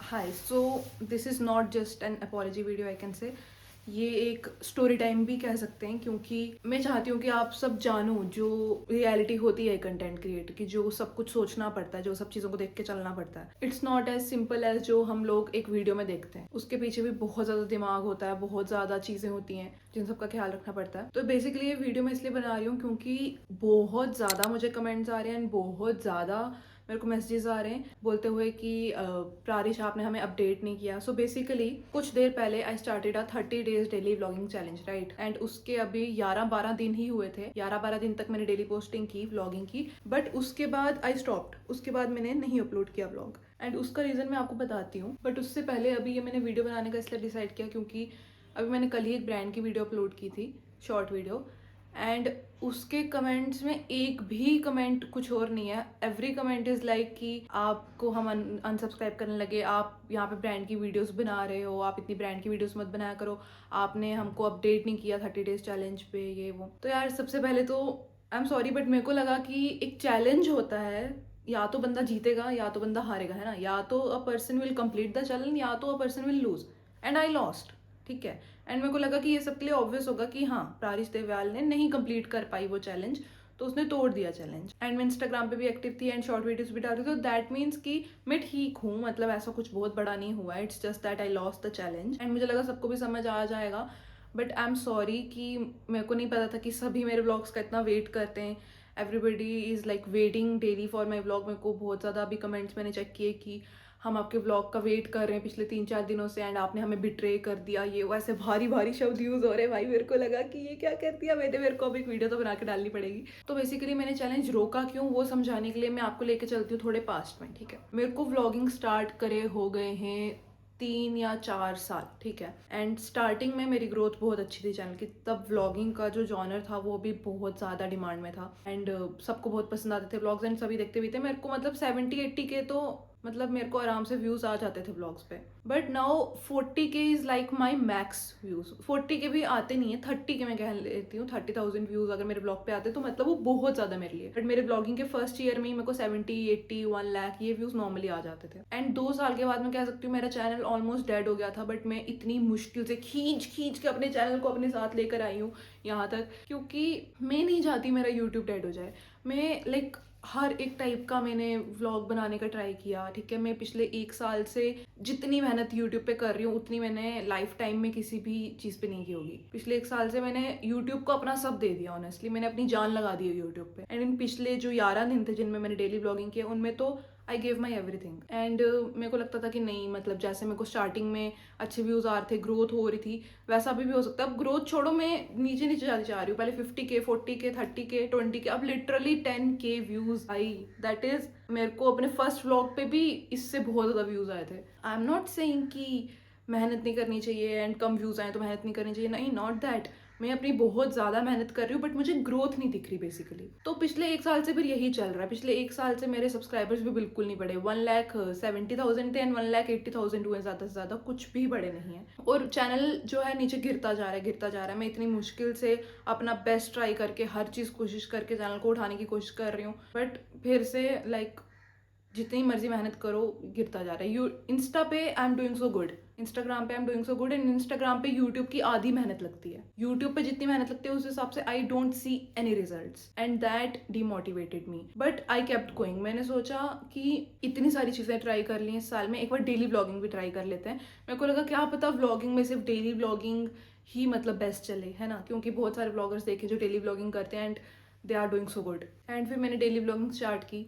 Hi so this is not just an apology video I can say, ये एक story time भी कह सकते हैं क्योंकि मैं चाहती हूँ कि आप सब जानो जो रियलिटी होती है कंटेंट क्रिएटर की, जो सब कुछ सोचना पड़ता है, जो सब चीज़ों को देख के चलना पड़ता है। It's not as simple as जो हम लोग एक वीडियो में देखते हैं, उसके पीछे भी बहुत ज़्यादा दिमाग होता है, बहुत ज़्यादा चीज़ें होती हैं जिन सब का ख्याल रखना पड़ता है। तो बेसिकली ये वीडियो मैं इसलिए बना रही हूँ क्योंकि बहुत ज़्यादा मुझे कमेंट्स आ रहे हैं, बहुत ज़्यादा मेरे को मैसेजेस आ रहे हैं बोलते हुए कि प्रारिश आपने हमें अपडेट नहीं किया। सो बेसिकली कुछ देर पहले I started a 30 days daily vlogging challenge, right. And उसके अभी 11-12 दिन ही हुए थे। 11-12 दिन तक मैंने डेली पोस्टिंग की, व्लॉगिंग की, बट उसके बाद आई स्टॉप्ड। उसके बाद मैंने नहीं अपलोड किया व्लॉग एंड उसका रीज़न मैं आपको बताती हूँ। बट उससे पहले अभी ये मैंने वीडियो बनाने का इसलिए डिसाइड किया क्योंकि अभी मैंने कल ही एक ब्रांड की वीडियो अपलोड की थी, शॉर्ट वीडियो, एंड उसके कमेंट्स में एक भी कमेंट कुछ और नहीं है। एवरी कमेंट इज़ लाइक कि आपको हम अनसब्सक्राइब करने लगे, आप यहाँ पे ब्रांड की वीडियोस बना रहे हो, आप इतनी ब्रांड की वीडियोस मत बनाया करो, आपने हमको अपडेट नहीं किया 30 डेज चैलेंज पे, ये वो। तो यार सबसे पहले तो आई एम सॉरी, बट मेरे को लगा कि एक चैलेंज होता है, या तो बंदा जीतेगा या तो बंदा हारेगा, है ना। या तो a person will complete the challenge या तो a person will lose, and I lost, ठीक है। एंड मेरे को लगा कि ये सबके लिए ऑब्वियस होगा कि हाँ, प्रारिश देवयाल ने नहीं कंप्लीट कर पाई वो चैलेंज, तो उसने तोड़ दिया चैलेंज। एंड मैं इंस्टाग्राम पे भी एक्टिव थी एंड शॉर्ट वीडियोस भी डाल रही थी, तो दैट मीन्स कि मैं ठीक हूँ, मतलब ऐसा कुछ बहुत बड़ा नहीं हुआ। It's just that I lost the challenge and मुझे लगा सबको भी समझ आ जाएगा। बट आई एम सॉरी कि मेरे को नहीं पता था कि सभी मेरे ब्लॉग्स का इतना वेट करते हैं। Everybody is like waiting daily for my blog. मेरे को बहुत ज़्यादा अभी कमेंट्स मैंने चेक किए कि हम आपके व्लॉग का वेट कर रहे हैं पिछले 3-4 दिनों से एंड आपने हमें बिट्रे कर दिया, ये वैसे भारी भारी शब्द यूज़ हो रहे हैं। भाई मेरे को लगा कि ये क्या कर दिया मैंने, मेरे को अब एक वीडियो तो बना के डालनी पड़ेगी। तो बेसिकली मैंने चैलेंज रोका क्यों, वो समझाने के लिए मैं आपको लेके चलती हूँ थोड़े पास्ट में, ठीक है। मेरे को व्लॉगिंग स्टार्ट करे हो गए हैं 3 या 4 साल, ठीक है। एंड स्टार्टिंग में मेरी ग्रोथ बहुत अच्छी थी चैनल की, तब व्लॉगिंग का जो जॉनर था वो भी बहुत ज़्यादा डिमांड में था एंड सबको बहुत पसंद आते थे व्लॉग्स एंड सभी देखते भी थे। मेरे को मतलब 70-80 के तो मतलब मेरे को आराम से व्यूज़ आ जाते थे व्लॉग्स पे। But now 40K is like my max views. 40K भी आते नहीं है, 30K मैं कह लेती हूँ। 30,000 व्यूज़ अगर मेरे ब्लॉग पे आते तो मतलब वो बहुत ज़्यादा मेरे लिए। बट मेरे ब्लॉगिंग के फर्स्ट ईयर में ही मेरे को 70, 80, 1 लाख ये व्यूज़ नॉर्मली आ जाते थे। एंड 2 साल के बाद मैं कह सकती हूँ मेरा चैनल ऑलमोस्ट डेड हो गया था, बट मैं इतनी मुश्किल से खींच खींच के अपने चैनल को अपने साथ लेकर आई हूँ यहाँ तक, क्योंकि मैं नहीं चाहती मेरा यूट्यूब डेड हो जाए। मैं लाइक हर एक टाइप का मैंने व्लॉग बनाने का ट्राई किया, ठीक है। मैं पिछले 1 साल से जितनी मेहनत यूट्यूब पे कर रही हूँ उतनी मैंने लाइफ टाइम में किसी भी चीज़ पे नहीं की होगी। पिछले 1 साल से मैंने यूट्यूब को अपना सब दे दिया, ऑनेस्टली मैंने अपनी जान लगा दी है यूट्यूब पे। एंड इन पिछले जो 11 दिन थे जिनमें मैंने डेली व्लॉगिंग किया, उनमें तो I gave my everything. And मेरे को लगता था कि नहीं, मतलब जैसे मेरे को स्टार्टिंग में अच्छे व्यूज़ आ रहे थे, ग्रोथ हो रही थी, वैसा अभी भी हो सकता है। अब ग्रोथ छोड़ो, मैं नीचे नीचे जाती जा रही हूँ। पहले 50K, 40K, 30K, 20K, अब literally 10K views I. That is मेरे को अपने फर्स्ट व्लॉग पे भी इससे बहुत ज़्यादा व्यूज़ आए थे। आई एम नॉट सेइंग कि मेहनत नहीं करनी चाहिए एंड कम व्यूज़ आए तो मेहनत नहीं करनी चाहिए, नहीं, नॉट दैट। मैं अपनी बहुत ज़्यादा मेहनत कर रही हूँ, बट मुझे ग्रोथ नहीं दिख रही बेसिकली। तो पिछले 1 साल से फिर यही चल रहा है। पिछले 1 साल से मेरे सब्सक्राइबर्स भी बिल्कुल नहीं बढ़े। 1,70,000 थे एंड 1,80,000 हुए, ज़्यादा से ज़्यादा कुछ भी बड़े नहीं है। और चैनल जो है नीचे गिरता जा रहा है, गिरता जा रहा है। मैं इतनी मुश्किल से अपना बेस्ट ट्राई करके हर चीज़ कोशिश करके चैनल को उठाने की कोशिश कर रही हूँ, बट फिर से लाइक जितनी मर्जी मेहनत करो गिरता जा रहा है। यू इंस्टा पे I am doing so good, Instagram पे I am doing so good, and Instagram पे यूट्यूब की आधी मेहनत लगती है। यूट्यूब पे जितनी मेहनत लगती है उस हिसाब से I don't see any results and that demotivated me, but I kept going. मैंने सोचा कि इतनी सारी चीज़ें ट्राई कर ली इस साल में, एक बार डेली ब्लॉगिंग भी ट्राई कर लेते हैं। मेरे को लगा क्या पता व्लॉगिंग में सिर्फ डेली ब्लॉगिंग ही मतलब बेस्ट चले, है ना, क्योंकि बहुत सारे ब्लॉगर्स देखे जो डेली ब्लॉगिंग करते हैं and they are doing so good. And फिर मैंने डेली ब्लॉगिंग स्टार्ट की,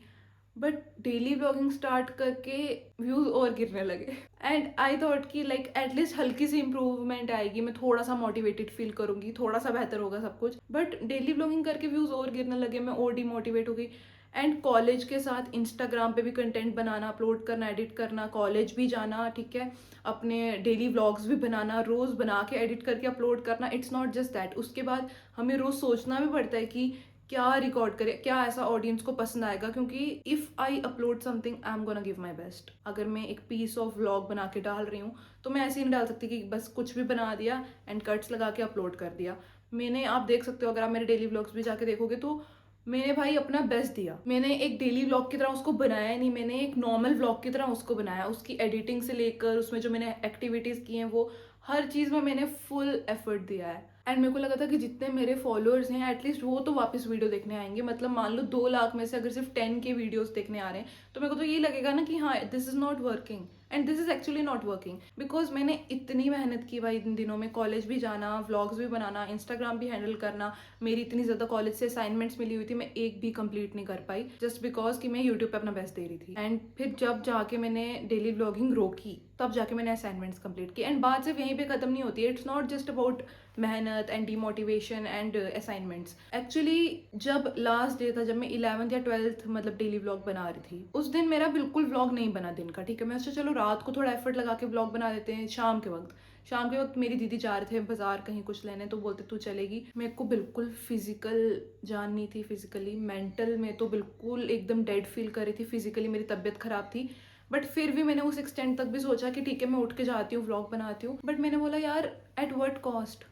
बट डेली ब्लॉगिंग स्टार्ट करके व्यूज़ और गिरने लगे। एंड आई थॉट कि लाइक एटलीस्ट हल्की सी इंप्रूवमेंट आएगी, मैं थोड़ा सा मोटिवेटेड फील करूंगी, थोड़ा सा बेहतर होगा सब कुछ। बट डेली ब्लॉगिंग करके व्यूज़ और गिरने लगे, मैं और डिमोटिवेट हो गई। एंड कॉलेज के साथ इंस्टाग्राम पे भी कंटेंट बनाना, अपलोड करना, एडिट करना, कॉलेज भी जाना, ठीक है, अपने डेली व्लॉग्स भी बनाना, रोज़ बना के एडिट करके अपलोड करना। इट्स नॉट जस्ट दैट, उसके बाद हमें रोज़ सोचना भी पड़ता है कि क्या रिकॉर्ड करे, क्या ऐसा ऑडियंस को पसंद आएगा, क्योंकि if I upload something I am gonna give my best. अगर मैं एक पीस ऑफ व्लॉग बना के डाल रही हूँ तो मैं ऐसे ही नहीं डाल सकती कि बस कुछ भी बना दिया एंड कट्स लगा के अपलोड कर दिया। मैंने, आप देख सकते हो अगर आप मेरे डेली व्लॉग्स भी जाके देखोगे तो मैंने भाई अपना बेस्ट दिया, मैंने एक डेली व्लॉग की तरह उसको बनाया नहीं, मैंने एक नॉर्मल व्लॉग की तरह उसको बनाया। उसकी एडिटिंग से लेकर उसमें जो मैंने एक्टिविटीज़ की हैं वो हर चीज़ में मैंने फुल एफर्ट दिया है। एंड मेरे को लगा था कि जितने मेरे फॉलोअर्स हैं एटलीस्ट वो तो वापस वीडियो देखने आएंगे। मतलब मान लो 2 लाख में से अगर सिर्फ 10 के वीडियोस देखने आ रहे हैं तो मेरे को तो ये लगेगा ना कि हाँ this is not working and this is actually not working. Because मैंने इतनी मेहनत की भाई इन दिनों में, कॉलेज भी जाना, व्लॉग्स भी बनाना, इंस्टाग्राम भी हैंडल करना। मेरी इतनी ज़्यादा कॉलेज से असाइनमेंट्स मिली हुई थी, मैं एक भी कंप्लीट नहीं कर पाई जस्ट बिकॉज कि मैं यूट्यूब पे अपना बेस्ट दे रही थी। एंड फिर जब जाके मैंने डेली व्लॉगिंग रोकी तब जाके मैंने असाइनमेंट्स कंप्लीट की। एंड बात सिर्फ यहीं पे खत्म नहीं होती है, इट्स नॉट जस्ट अबाउट मेहनत and demotivation and assignments. Actually जब लास्ट डे था, जब मैं 11th या 12th मतलब डेली व्लॉग बना रही थी, उस दिन मेरा बिल्कुल व्लॉग नहीं बना दिन का। ठीक है, मैं सोचा चलो रात को थोड़ा एफर्ट लगा के व्लॉग बना देते हैं। शाम के वक्त मेरी दीदी जा रहे थे बाजार कहीं कुछ लेने, तो बोलते तू चलेगी। मेरे को बिल्कुल फिजिकल जान नहीं थी, फिजिकली मेंटल में तो बिल्कुल एकदम डेड फील कर रही थी। फिजिकली मेरी तबीयत खराब थी, बट फिर भी मैंने उस एक्सटेंट तक भी सोचा कि ठीक है मैं उठ के जाती हूँ, व्लॉग बनाती हूँ। बट मैंने बोला यार at what cost,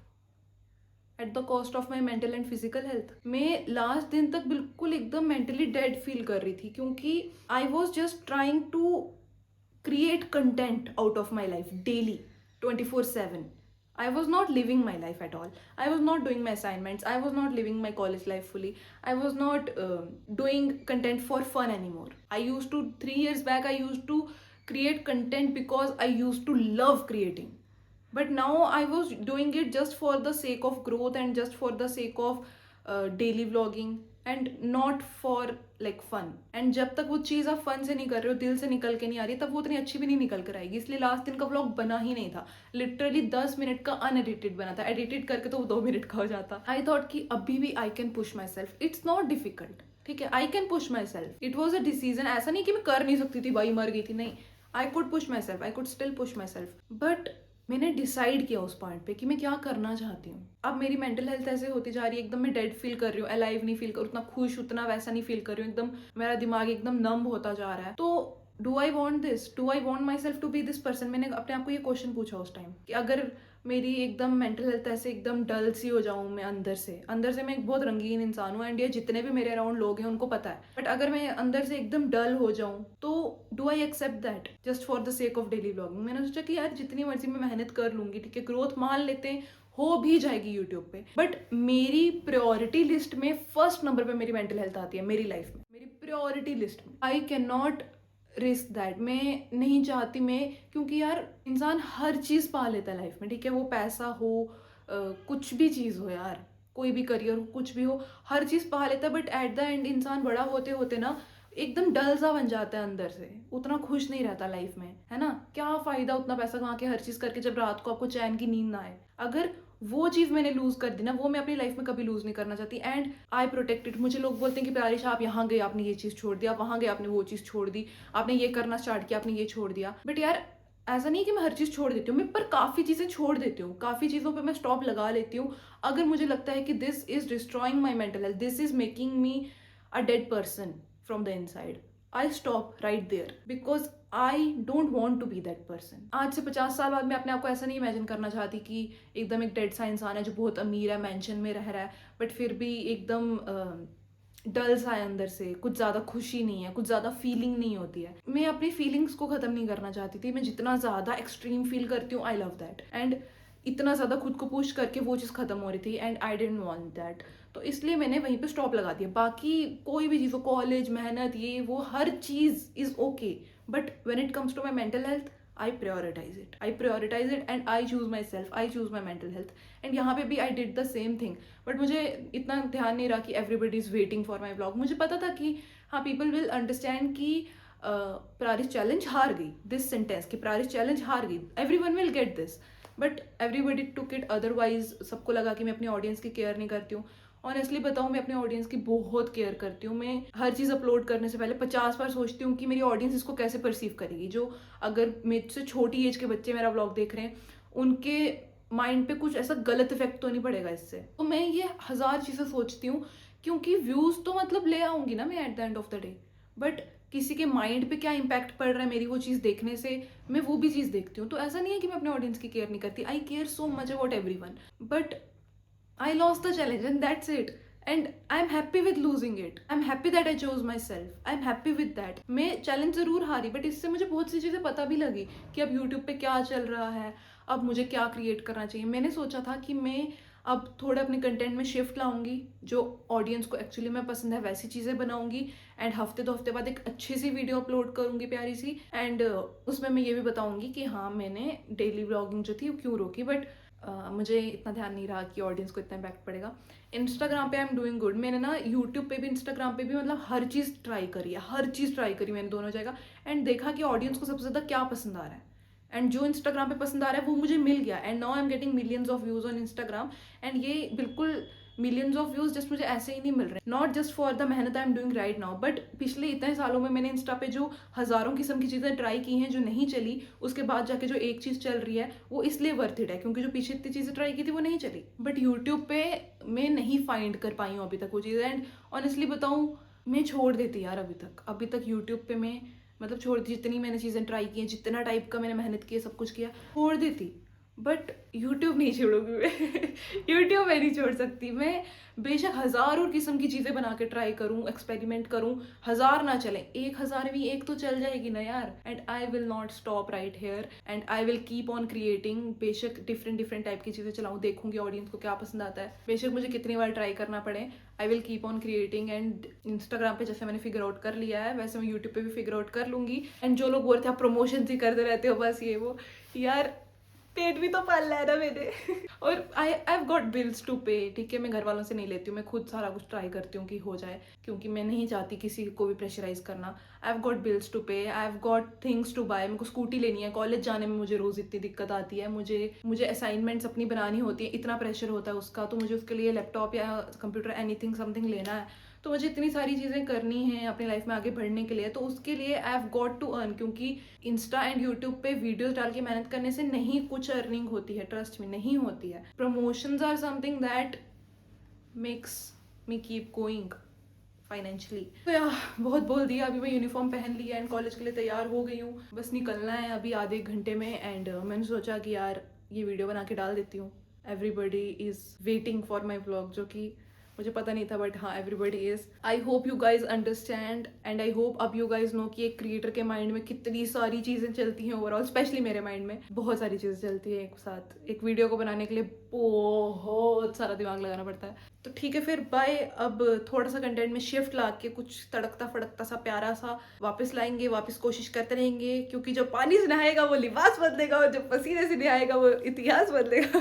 at the cost of my mental and physical health. मैं लास्ट दिन तक बिल्कुल एकदम मेंटली डेड फील कर रही थी क्योंकि I was just trying to create content out of my life daily 24/7. I was not living my life at all. I was not doing my assignments. I was not living my college life fully. I was not doing content for fun anymore. I used to, 3 years back, I used to create content because I used to love creating. But now I was doing it just for the sake of growth and just for the sake of daily vlogging and not for like fun. And जब तक वो चीज़ आप fun से नहीं कर रहे हो, दिल से निकल के नहीं आ रही, तब वो उतनी अच्छी भी नहीं निकल कर आएगी। इसलिए लास्ट दिन का व्लॉग बना ही नहीं था, लिटरली 10 मिनट का अनएडिटेड बना था। एडिटेड करके तो वो 2 मिनट का हो जाता। आई थॉट कि अभी भी I can push my self, it's not difficult. ठीक है, I can push my self. It was a decision, ऐसा नहीं कि मैं कर नहीं सकती थी, भाई मर गई थी, नहीं। I could push my self, I could still push my self. But मैंने डिसाइड किया उस पॉइंट पे कि मैं क्या करना चाहती हूँ। अब मेरी मेंटल हेल्थ ऐसे होती जा रही है, एकदम मैं डेड फील कर रही हूँ, अलाइव नहीं फील कर, उतना खुश उतना वैसा नहीं फील कर रही हूँ, एकदम मेरा दिमाग एकदम नंब होता जा रहा है। तो do I want this, do I want myself to be this person? मैंने अपने आप को ये क्वेश्चन पूछा उस टाइम कि अगर मेरी एकदम मेंटल हेल्थ ऐसे एकदम डल सी हो जाऊँ मैं अंदर से मैं एक बहुत रंगीन इंसान हूँ एंड ये जितने भी मेरे अराउंड लोग हैं उनको पता है, बट अगर मैं अंदर से एकदम डल हो जाऊँ तो do I accept that just for the sake of daily vlogging? मैंने सोचा कि यार जितनी मर्जी मैं मेहनत कर लूंगी, ठीक है, ग्रोथ मान लेते हैं हो भी जाएगी यूट्यूब पे, बट मेरी प्रायोरिटी लिस्ट में फर्स्ट नंबर पे मेरी मेंटल हेल्थ आती है मेरी लाइफ में, मेरी प्रायोरिटी लिस्ट में। I can not risk that, मैं नहीं चाहती मैं, क्योंकि यार इंसान हर चीज़ पा लेता है लाइफ में, ठीक है, वो पैसा हो कुछ भी चीज़ हो यार, कोई भी करियर हो, कुछ भी हो, हर चीज़ पा लेता है। बट एट द एंड इंसान बड़ा होते होते ना एकदम डल सा बन जाता है अंदर से, उतना खुश नहीं रहता लाइफ में, है ना। क्या फ़ायदा उतना पैसा कमा के हर चीज़ करके जब रात को आपको चैन की नींद ना आए? अगर वो चीज़ मैंने लूज कर दी ना, वो मैं अपनी लाइफ में कभी लूज नहीं करना चाहती। And I protected. मुझे लोग बोलते हैं कि प्यारिश आप यहाँ गए आपने ये चीज़ छोड़ दिया, आप वहाँ गए आपने वो चीज़ छोड़ दी, आपने ये करना स्टार्ट किया आपने ये छोड़ दिया। बट यार ऐसा नहीं कि मैं हर चीज़ छोड़ देती हूँ, मैं पर काफ़ी चीज़ें छोड़ देती हूँ, काफ़ी चीज़ों पे मैं स्टॉप लगा लेती हूँ अगर मुझे लगता है कि this is destroying my mental health, this is making me a dead person from the inside. I stop right there because I don't want to be that person. आज से 50 साल बाद मैं अपने आप को ऐसा नहीं इमेजिन करना चाहती कि एकदम एक डेड सा इंसान है जो बहुत अमीर है, मैंशन में रह रहा है, बट फिर भी एकदम डल सा है अंदर से, कुछ ज़्यादा खुशी नहीं है, कुछ ज़्यादा फीलिंग नहीं होती है। मैं अपनी फीलिंग्स को ख़त्म नहीं करना चाहती थी। मैं जितना ज़्यादा एक्सट्रीम फील करती हूँ, आई लव दैट, एंड इतना ज़्यादा खुद को पुश करके वो चीज़ ख़त्म हो रही थी and I didn't want that. तो इसलिए मैंने वहीं पे स्टॉप लगा दिया। बाकी कोई भी चीज़ हो, कॉलेज, मेहनत, ये वो, हर चीज़ is okay, but when it comes to my mental health I prioritize it and I choose myself, I choose my mental health. And यहाँ पे भी I did the same thing. But मुझे इतना ध्यान नहीं रहा कि everybody is waiting for my vlog. मुझे पता था कि हाँ people will understand कि प्रारिश चैलेंज हार गई, this sentence कि प्रारिश चैलेंज हार गई, everyone will get this. But everybody took it otherwise. सबको लगा कि मैं अपनी ऑडियंस की केयर नहीं करती हूँ। ऑनेस्टली बताऊँ, मैं अपने ऑडियंस की बहुत केयर करती हूँ। मैं हर चीज़ अपलोड करने से पहले 50 बार सोचती हूँ कि मेरी ऑडियंस इसको कैसे परसीव करेगी। जो अगर मेरे से छोटी एज के बच्चे मेरा व्लॉग देख रहे हैं, उनके माइंड पे कुछ ऐसा गलत इफेक्ट तो नहीं पड़ेगा इससे। तो मैं ये 1000 चीज़ें सोचती हूँ, क्योंकि व्यूज़ तो मतलब ले आऊँगी ना मैं at the end of the day, but किसी के माइंड पे क्या इम्पैक्ट पड़ रहा है मेरी वो चीज़ देखने से, मैं वो भी चीज़ देखती हूँ। तो ऐसा नहीं है कि मैं अपने ऑडियंस की केयर नहीं करती, I care so much about everyone, but I lost the challenge and that's it. And I am happy with losing it, I am happy that I chose myself, I am happy with that. मैं challenge जरूर हारी, but इससे मुझे बहुत सी चीज़ें पता भी लगी कि अब यूट्यूब पे क्या चल रहा है, अब मुझे क्या क्रिएट करना चाहिए। मैंने सोचा था कि मैं अब थोड़ा अपने कंटेंट में शिफ्ट लाऊंगी, जो ऑडियंस को एक्चुअली में पसंद है वैसी चीज़ें बनाऊंगी, एंड हफ्ते 2 हफ्ते बाद एक अच्छी सी वीडियो अपलोड करूंगी प्यारी सी, एंड उसमें मैं ये भी बताऊंगी कि हाँ मैंने डेली व्लॉगिंग जो थी वो क्यों रोकी, बट मुझे इतना ध्यान नहीं रहा कि ऑडियंस को इतना इम्पैक्ट पड़ेगा। इंस्टाग्राम पे आई एम डूइंग गुड। मैंने ना यूट्यूब पे भी इंस्टाग्राम पे भी मतलब हर चीज़ ट्राई करी है, हर चीज़ ट्राई करी मैंने दोनों जगह, एंड देखा कि ऑडियंस को सबसे ज़्यादा क्या पसंद आ रहा है, एंड जो इंस्टाग्राम पे पसंद आ रहा है वो मुझे मिल गया, and now I am getting millions of views on Instagram. And ये बिल्कुल मिलियंस ऑफ व्यूज जस्ट मुझे ऐसे ही नहीं मिल रहे, नॉट जस्ट फॉर द मेहनत आई am doing right now, but पिछले इतने सालों में मैंने इंस्टा पे जो हज़ारों किस्म की चीज़ें ट्राई की हैं जो नहीं चली, उसके बाद जाके जो एक चीज़ चल रही है वो इसलिए वर्थ इट है क्योंकि जो पीछे इतनी चीज़ें ट्राई की थी वो नहीं चली। बट यूट्यूब पे मैं नहीं फाइंड कर पाई हूँ अभी तक वो चीज़, एंड ऑनेस्टली बताऊँ मैं छोड़ देती यार अभी तक यूट्यूब पे मैं मतलब छोड़ दी, जितनी मैंने चीज़ें ट्राई की हैं, जितना टाइप का मैंने मेहनत की है, सब कुछ किया, छोड़ देती, बट यूट्यूब नहीं छोड़ूंगी मैं यूट्यूब मैं नहीं छोड़ सकती। मैं बेशक हज़ारों किस्म की चीज़ें बना के ट्राई करूँ, एक्सपेरिमेंट करूँ, 1000 ना चले, 1000वीं एक तो चल जाएगी ना यार, and I will not stop right here, and I will keep on creating. बेशक डिफरेंट टाइप की चीज़ें चलाऊँ, देखूंगी ऑडियंस को क्या पसंद आता है, बेशक मुझे कितनी बार ट्राई करना पड़े, आई will keep on creating. And Instagram पे जैसे मैंने फिगर आउट कर लिया है वैसे मैं यूट्यूब पे भी फिगर आउट कर लूँगी। एंड जो लोग बोलते हैं आप प्रमोशन ही करते रहते हो बस ये वो, यार पेट भी तो पालना है ना मैंने और I have got bills to pay, ठीक है, मैं घर वालों से नहीं लेती हूँ, मैं खुद सारा कुछ ट्राई करती हूँ कि हो जाए, क्योंकि मैं नहीं चाहती किसी को भी प्रेशराइज करना। I have got bills to pay, I have got things to buy, मेरे को स्कूटी लेनी है, कॉलेज जाने में मुझे रोज़ इतनी दिक्कत आती है, मुझे असाइनमेंट्स अपनी बनानी होती है, इतना प्रेशर होता है उसका, तो मुझे उसके लिए लैपटॉप या कंप्यूटर एनीथिंग समथिंग लेना है, तो मुझे इतनी सारी चीज़ें करनी हैं अपनी लाइफ में आगे बढ़ने के लिए, तो उसके लिए I have got to earn, क्योंकि इंस्टा एंड यूट्यूब पे वीडियोस डाल के मेहनत करने से नहीं कुछ अर्निंग होती है, ट्रस्ट में नहीं होती है। Promotions are something that makes me keep going financially. तो यार बहुत बोल दिया, अभी मैं यूनिफॉर्म पहन ली है एंड कॉलेज के लिए तैयार हो गई हूँ, बस निकलना है अभी आधे घंटे में, एंड मैंने सोचा कि यार ये वीडियो बना के डाल देती हूँ। Everybody is waiting for my vlog, जो कि मुझे पता नहीं था, बट हाँ everybody is. I hope you guys understand, and I hope अब यू गाइज नो कि एक क्रिएटर के माइंड में कितनी सारी चीज़ें चलती हैं ओवरऑल, स्पेशली मेरे माइंड में बहुत सारी चीज़ें चलती है एक साथ। एक वीडियो को बनाने के लिए बहुत सारा दिमाग लगाना पड़ता है। तो ठीक है फिर बाय, अब थोड़ा सा कंटेंट में शिफ्ट ला के कुछ तड़कता फड़कता सा प्यारा सा वापस लाएंगे, वापस कोशिश करते रहेंगे, क्योंकि जो पानी से नहाएगा वो लिबास बदलेगा और जो पसीने से नहाएगा वो इतिहास बदलेगा